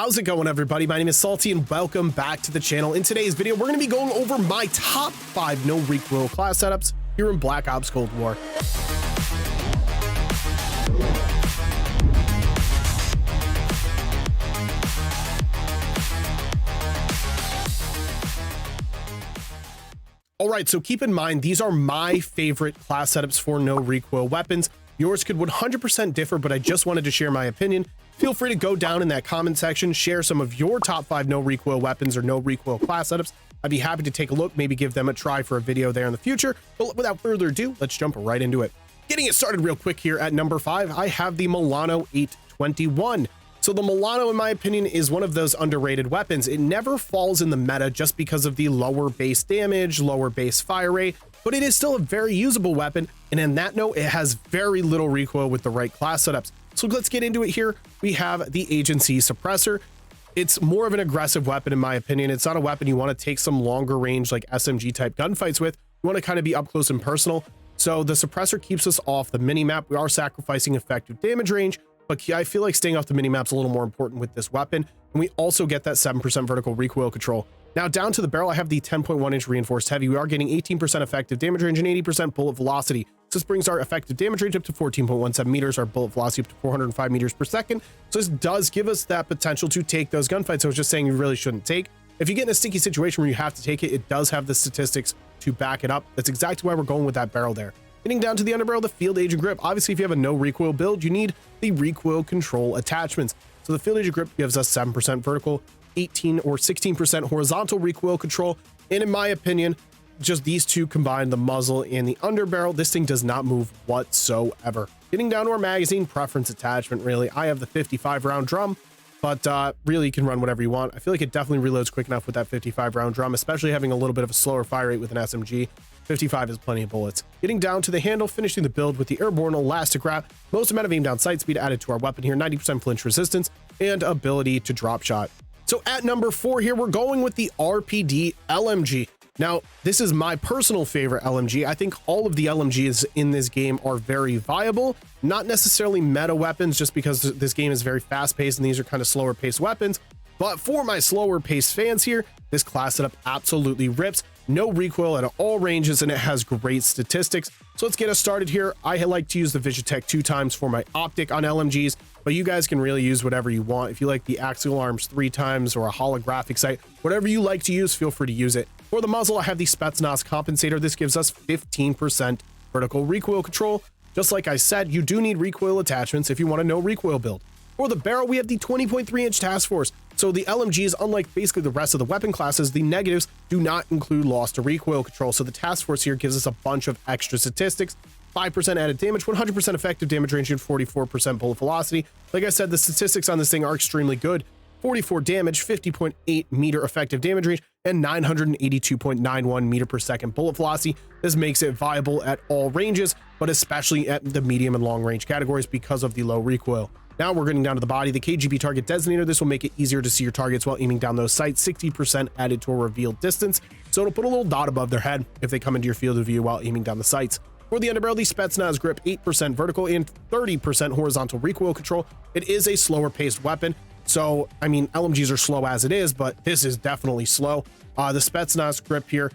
How's it going, everybody? My name is Salty and welcome back to the channel. In today's video, we're going to be going over my top 5 no recoil class setups here in Black Ops Cold War. All right, so keep in mind, these are my favorite class setups for no recoil weapons. Yours could 100% differ, but I just wanted to share my opinion. Feel free to go down in that comment section, share some of your top 5 no recoil weapons or no recoil class setups. I'd be happy to take a look, maybe give them a try for a video there in the future. But without further ado, let's jump right into it. Getting it started real quick here at number 5, I have the Milano 821. So the Milano, in my opinion, is one of those underrated weapons. It never falls in the meta just because of the lower base damage, lower base fire rate, but it is still a very usable weapon. And in that note, it has very little recoil with the right class setups. So let's get into it here. We have the agency suppressor. It's more of an aggressive weapon, in my opinion. It's not a weapon you want to take some longer range, like SMG type gunfights with. You want to kind of be up close and personal. So the suppressor keeps us off the mini map. We are sacrificing effective damage range, but I feel like staying off the mini map's a little more important with this weapon. And we also get that 7% vertical recoil control. Now down to the barrel, I have the 10.1 inch reinforced heavy. We are getting 18% effective damage range and 80% bullet velocity. So this brings our effective damage range up to 14.17 meters, our bullet velocity up to 405 meters per second. So this does give us that potential to take those gunfights I was just saying you really shouldn't take. If you get in a sticky situation where you have to take it, it does have the statistics to back it up. That's exactly why we're going with that barrel there. Getting down to the underbarrel, the field agent grip. Obviously, if you have a no recoil build, you need the recoil control attachments. So the field agent grip gives us 7% vertical, 18 or 16% horizontal recoil control. And in my opinion, just these two combined, the muzzle and the underbarrel, this thing does not move whatsoever. Getting down to our magazine preference attachment, really, I have the 55 round drum, but really you can run whatever you want. I feel like it definitely reloads quick enough with that 55 round drum, especially having a little bit of a slower fire rate with an SMG. 55 is plenty of bullets. Getting down to the handle, finishing the build with the airborne elastic wrap, most amount of aim down sight speed added to our weapon here, 90% flinch resistance, and ability to drop shot. So at number 4 here, we're going with the RPD LMG. Now, this is my personal favorite LMG. I think all of the LMGs in this game are very viable, not necessarily meta weapons, just because this game is very fast paced and these are kind of slower paced weapons. But for my slower paced fans here, this class setup absolutely rips. No recoil at all ranges, and it has great statistics. So let's get us started here. I like to use the Vigitech 2 times for my optic on LMGs, but you guys can really use whatever you want. If you like the axial arms 3 times or a holographic sight, whatever you like to use, feel free to use it. For the muzzle, I have the Spetsnaz compensator. This gives us 15% vertical recoil control. Just like I said, you do need recoil attachments if you want a no recoil build. For the barrel, we have the 20.3 inch task force. So the LMGs, unlike basically the rest of the weapon classes, the negatives do not include loss to recoil control. So the task force here gives us a bunch of extra statistics. 5% added damage, 100% effective damage range, and 44% bullet velocity. Like I said, the statistics on this thing are extremely good. 44 damage, 50.8 meter effective damage range, and 982.91 meter per second bullet velocity. This makes it viable at all ranges, but especially at the medium and long range categories because of the low recoil. Now we're getting down to the body, the KGB target designator. This will make it easier to see your targets while aiming down those sights. 60% added to a revealed distance. So it'll put a little dot above their head if they come into your field of view while aiming down the sights. For the underbarrel, the Spetsnaz grip, 8% vertical and 30% horizontal recoil control. It is a slower paced weapon. So, I mean, LMGs are slow as it is, but this is definitely slow. The Spetsnaz grip here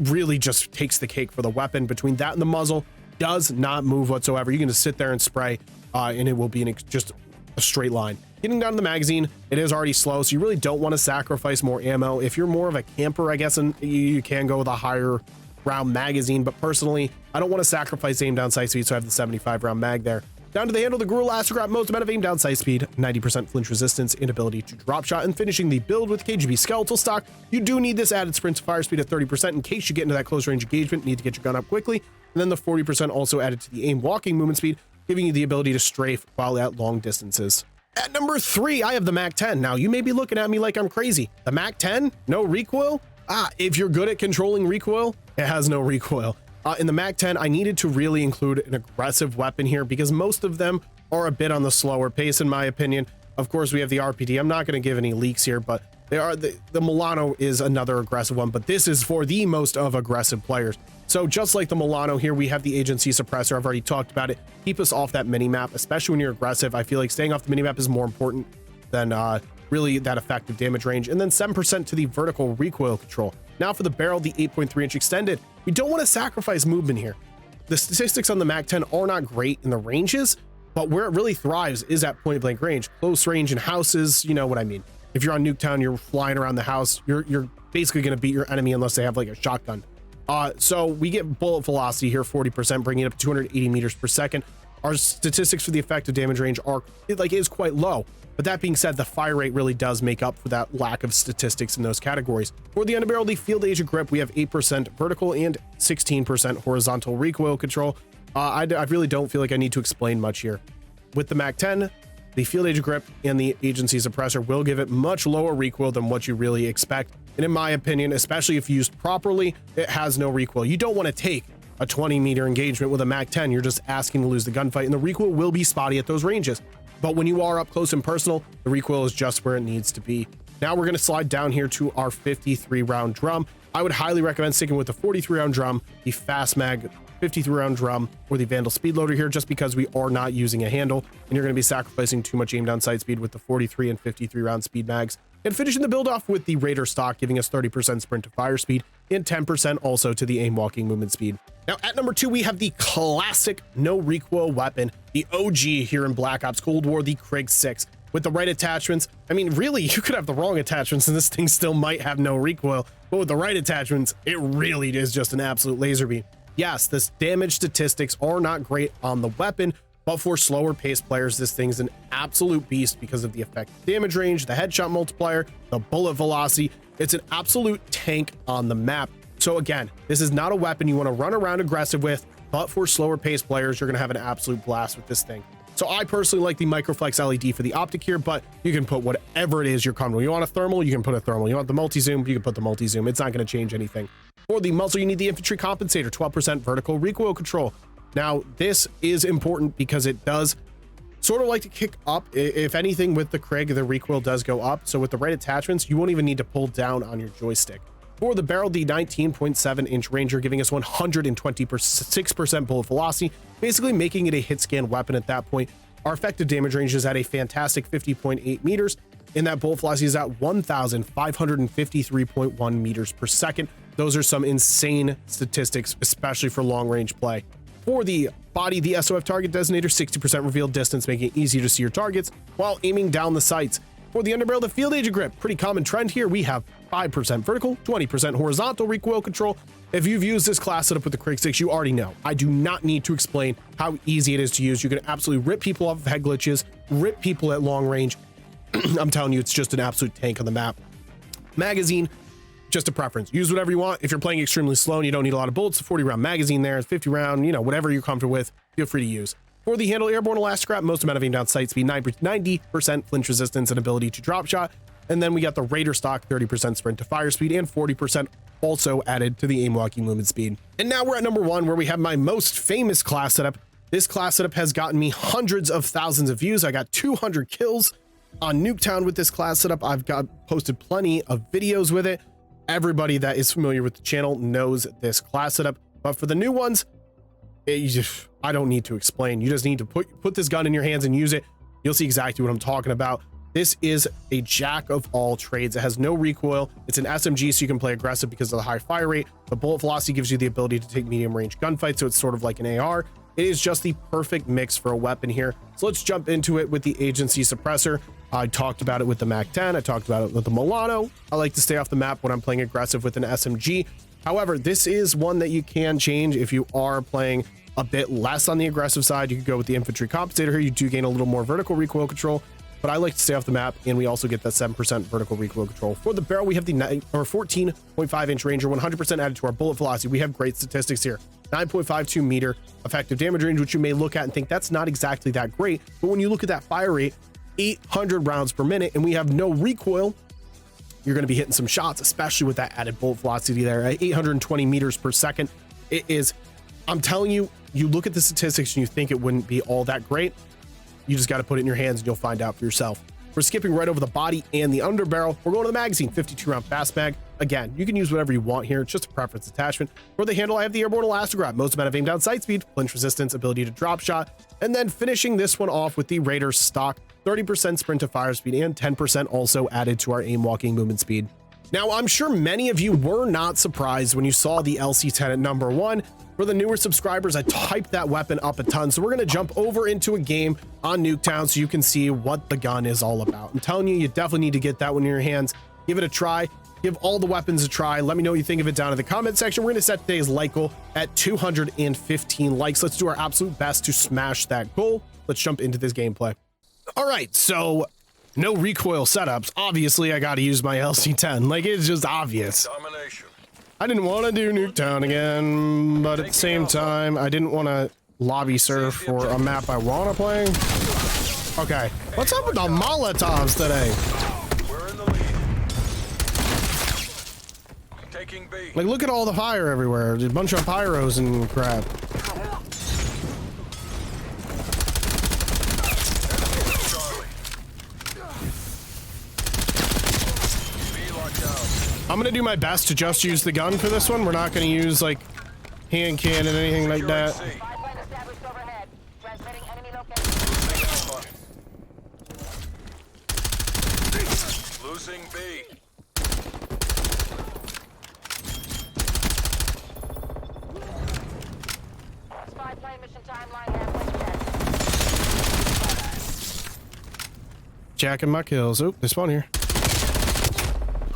really just takes the cake for the weapon. Between that and the muzzle, does not move whatsoever. You can just sit there and spray, and it will be just a straight line. Getting down to the magazine, it is already slow, so you really don't want to sacrifice more ammo. If you're more of a camper, I guess, and you can go with a higher round magazine, but personally, I don't want to sacrifice aim down sight speed, so I have the 75 round mag there. Down to the handle, the Guru Elastic Wrap, most amount of aim down sight speed, 90% flinch resistance, inability to drop shot, and finishing the build with KGB skeletal stock. You do need this added sprint to fire speed at 30% in case you get into that close range engagement, need to get your gun up quickly. And then the 40% also added to the aim walking movement speed, giving you the ability to strafe while at long distances. At number 3, I have the MAC-10. Now, you may be looking at me like I'm crazy. The MAC-10? No recoil? If you're good at controlling recoil, it has no recoil. In the MAC-10, I needed to really include an aggressive weapon here because most of them are a bit on the slower pace, in my opinion. Of course, we have the RPD. I'm not going to give any leaks here, but they are the Milano is another aggressive one, but this is for the most of aggressive players. So just like the Milano here, we have the agency suppressor. I've already talked about it. Keep us off that mini map, especially when you're aggressive. I feel like staying off the mini map is more important than really that effective damage range, and then 7% to the vertical recoil control. Now for the barrel, the 8.3-inch extended. We don't want to sacrifice movement here. The statistics on the MAC-10 are not great in the ranges, but where it really thrives is at point blank range, close range in houses. You know what I mean. If you're on Nuketown, you're flying around the house, you're basically going to beat your enemy unless they have like a shotgun. So we get bullet velocity here, 40%, bringing it up to 280 meters per second. Our statistics for the effective damage range is quite low. But that being said, the fire rate really does make up for that lack of statistics in those categories. For the underbarrel, the field age of grip, we have 8% vertical and 16% horizontal recoil control. I really don't feel like I need to explain much here. With the MAC-10, the field age of grip and the agency suppressor will give it much lower recoil than what you really expect. And in my opinion, especially if used properly, it has no recoil. You don't want to take a 20-meter engagement with a MAC-10. You're just asking to lose the gunfight, and the recoil will be spotty at those ranges. But when you are up close and personal, the recoil is just where it needs to be. Now we're going to slide down here to our 53-round drum. I would highly recommend sticking with the 43-round drum, the fast mag 53-round drum, or the Vandal speed loader here, just because we are not using a handle, and you're going to be sacrificing too much aim down sight speed with the 43 and 53-round speed mags. And finishing the build off with the Raider stock, giving us 30% sprint to fire speed and 10% also to the aim walking movement speed. Now at number 2, we have the classic no recoil weapon, the OG here in Black Ops Cold War, the Krig 6. With the right attachments, I mean, really, you could have the wrong attachments and this thing still might have no recoil, but with the right attachments, it really is just an absolute laser beam. Yes, this damage statistics are not great on the weapon, but for slower paced players, this thing's an absolute beast because of the effective damage range, the headshot multiplier, the bullet velocity. It's an absolute tank on the map. So again, this is not a weapon you want to run around aggressive with, but for slower paced players, you're going to have an absolute blast with this thing. So I personally like the Microflex LED for the optic here, but you can put whatever it is you're comfortable. You want a thermal, you can put a thermal. You want the multi-zoom, you can put the multi-zoom. It's not going to change anything. For the muzzle, you need the infantry compensator, 12% vertical recoil control. Now, this is important because it does sort of like to kick up. If anything, with the Krig, the recoil does go up. So with the right attachments, you won't even need to pull down on your joystick. For the barrel, the 19.7-inch Ranger, giving us 126% bullet velocity, basically making it a hit scan weapon at that point. Our effective damage range is at a fantastic 50.8 meters, and that bullet velocity is at 1,553.1 meters per second. Those are some insane statistics, especially for long-range play. For the body, the SOF target designator, 60% revealed distance, making it easier to see your targets while aiming down the sights. For the underbarrel, the field age of grip, pretty common trend here. We have 5% vertical, 20% horizontal recoil control. If you've used this class setup with the Krig 6, you already know. I do not need to explain how easy it is to use. You can absolutely rip people off of head glitches, rip people at long range. I'm telling you, it's just an absolute tank on the map. Magazine, just a preference. Use whatever you want. If you're playing extremely slow and you don't need a lot of bullets, a 40-round magazine there, 50-round, you know, whatever you're comfortable with, feel free to use. For the handle, airborne elastic wrap, most amount of aim down sight speed, 90% flinch resistance and ability to drop shot. And then we got the Raider stock, 30% sprint to fire speed and 40% also added to the aim walking movement speed. And now we're at number 1, where we have my most famous class setup. This class setup has gotten me hundreds of thousands of views. I got 200 kills on Nuketown with this class setup. I've posted plenty of videos with it. Everybody that is familiar with the channel knows this class setup, but for the new ones, I don't need to explain. You just need to put this gun in your hands and use it. You'll see exactly what I'm talking about. This is a jack of all trades. It has no recoil. It's an SMG, so you can play aggressive because of the high fire rate. The bullet velocity gives you the ability to take medium range gunfights, so it's sort of like an AR. It is just the perfect mix for a weapon here. So let's jump into it with the agency suppressor. I talked about it with the MAC-10. I talked about it with the Milano. I like to stay off the map when I'm playing aggressive with an SMG. However, this is one that you can change if you are playing a bit less on the aggressive side. You could go with the infantry compensator here. You do gain a little more vertical recoil control, but I like to stay off the map, and we also get that 7% vertical recoil control. For the barrel, we have the 14.5-inch Ranger, 100% added to our bullet velocity. We have great statistics here. 9.52 meter effective damage range, which you may look at and think that's not exactly that great, but when you look at that fire rate, 800 rounds per minute, and we have no recoil, you're going to be hitting some shots, especially with that added bullet velocity there at 820 meters per second. It is, I'm telling you, you look at the statistics and you think it wouldn't be all that great. You just got to put it in your hands and you'll find out for yourself. We're skipping right over the body and the underbarrel. We're going to the magazine, 52-round fast mag. Again, you can use whatever you want here. It's just a preference attachment. For the handle, I have the airborne elastic wrap, most amount of aim down sight speed, flinch resistance, ability to drop shot, and then finishing this one off with the Raider stock, 30% sprint to fire speed, and 10% also added to our aim walking movement speed. Now, I'm sure many of you were not surprised when you saw the LC10 at number 1. For the newer subscribers, I typed that weapon up a ton. So we're going to jump over into a game on Nuketown so you can see what the gun is all about. I'm telling you, you definitely need to get that one in your hands. Give it a try. Give all the weapons a try. Let me know what you think of it down in the comment section. We're going to set today's like goal at 215 likes. Let's do our absolute best to smash that goal. Let's jump into this gameplay. All right, so no recoil setups. Obviously, I got to use my LC10. Like, it's just obvious. Domination. I didn't want to do Nuketown again, but at the same time, I didn't want to lobby surf for a map I want to play. Okay, what's up with the Molotovs today? We're in the lead. Taking B. Like, look at all the fire everywhere. There's a bunch of pyros and crap. I'm gonna do my best to just use the gun for this one. We're not gonna use like hand cannon, anything like that. Losing B. Jacking my kills. Oh, they spawned here.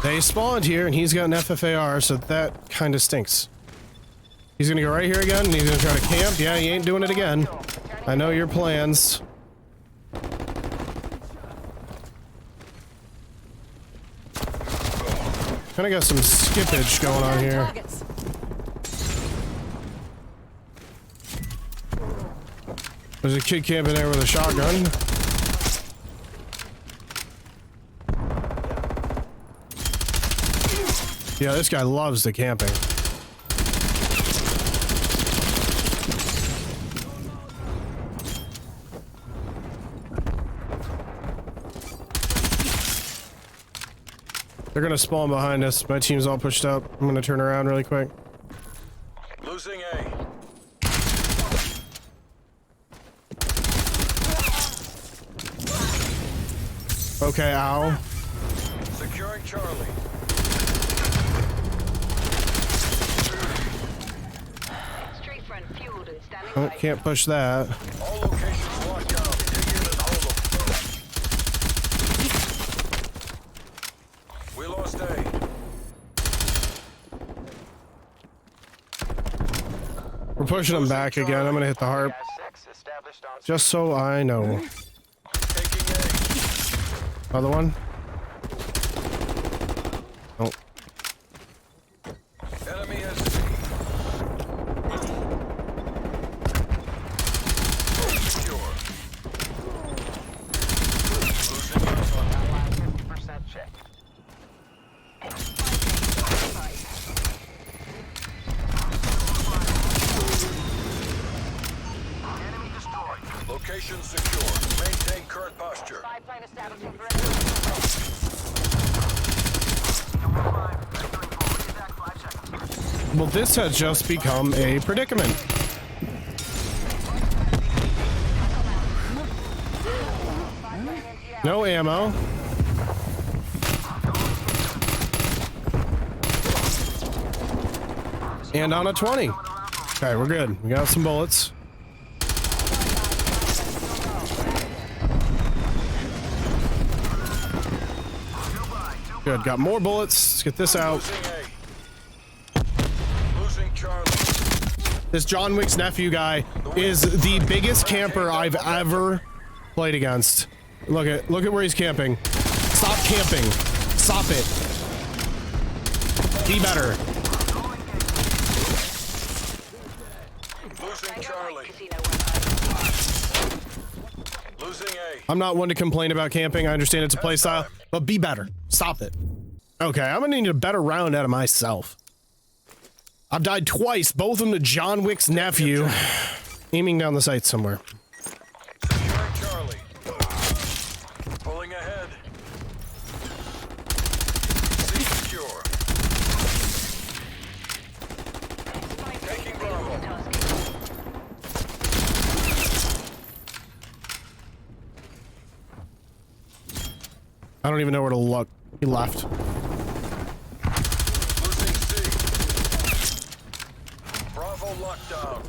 They spawned here, and he's got an FFAR, so that kind of stinks. He's gonna go right here again, and he's gonna try to camp. Yeah, he ain't doing it again. I know your plans. Kinda got some skippage going on here. There's a kid camping there with a shotgun. Yeah, this guy loves the camping. They're gonna spawn behind us. My team's all pushed up. I'm gonna turn around really quick. Losing A. Okay, ow. Securing Charlie. Oh, can't push that. All locations locked down. Dig in and hold them. We lost A. We're pushing them back again. I'm gonna hit the harp. Just so I know. Taking A. Other one. Oh. Enemy has C. Secure. Losing Alpha. 50% check. Enemy destroyed. Location secure. Maintain current posture. Well, this has just become a predicament. No ammo. And on a 20. Okay, we're good. We got some bullets. Good, got more bullets. Let's get this out. Losing Charlie. This John Wick's nephew guy is the biggest camper I've ever played against. Look at where he's camping. Stop camping. Stop it. Be better. Losing Charlie. Losing A. I'm not one to complain about camping. I understand it's a play style, but be better. Stop it. Okay, I'm gonna need a better round out of myself. I've died twice, both of them to John Wick's nephew. Aiming down the sight somewhere. Securing Charlie. Pulling ahead. C secure. Taking Bravo. don't even know where to look. He left. Losing C. Bravo lockdown.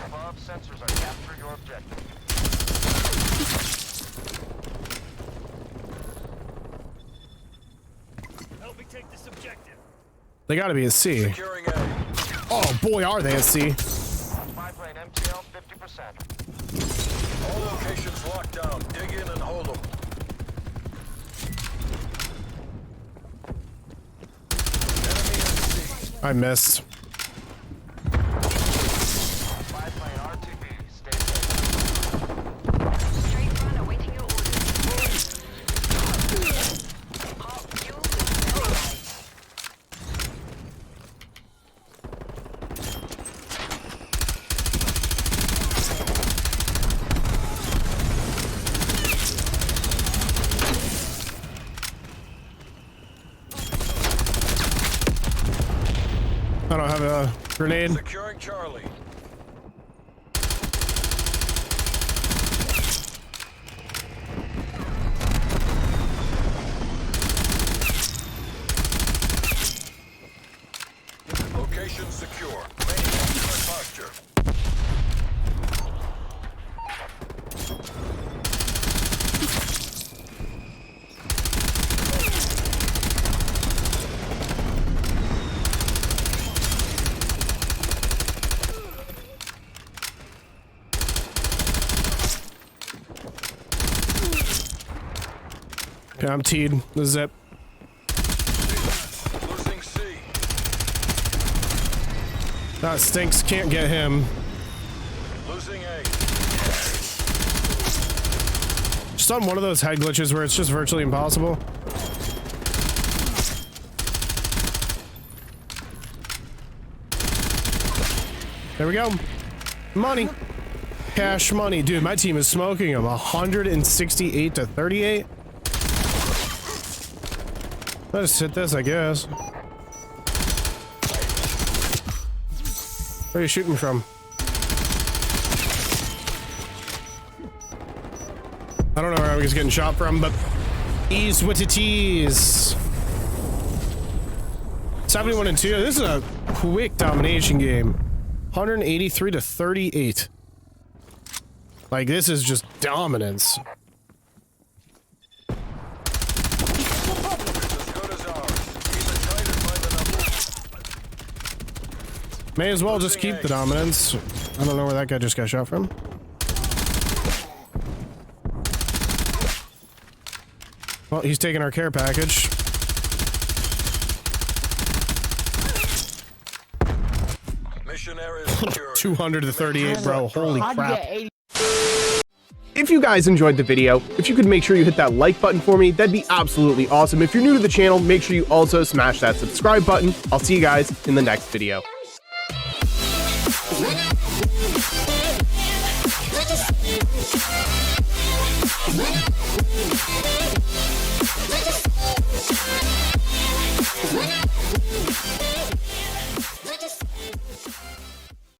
Above, sensors are capturing your objective. Help me take this objective. They gotta be at C. Securing A. Oh boy, are they at C. Spy plane MTL 50%. All locations locked down. Dig in and hold them. Enemy in C. I missed. Spy plane RTB. Stay safe. Straight run awaiting your orders. Hot fuel is standby. I don't have a grenade. Securing Charlie. Location secure. Maintain current posture. Okay, I'm teed. The zip. Losing C. That stinks. Can't get him. Losing A. Just on one of those head glitches where it's just virtually impossible. There we go. Money. Cash money. Dude, my team is smoking him. 168 to 38. Let's just hit this, I guess. Where are you shooting from? I don't know where I was getting shot from, but ease with it is. 71 and 2. This is a quick domination game. 183 to 38. Like, this is just dominance. As good as ours. Even tighter by the numbers. May as well just keep the dominance. I don't know where that guy just got shot from. Well, he's taking our care package. Mission area secured. 200 to 38, bro. Holy crap. If you guys enjoyed the video, if you could make sure you hit that like button for me, that'd be absolutely awesome. If you're new to the channel, make sure you also smash that subscribe button. I'll see you guys in the next video. We'll be right back.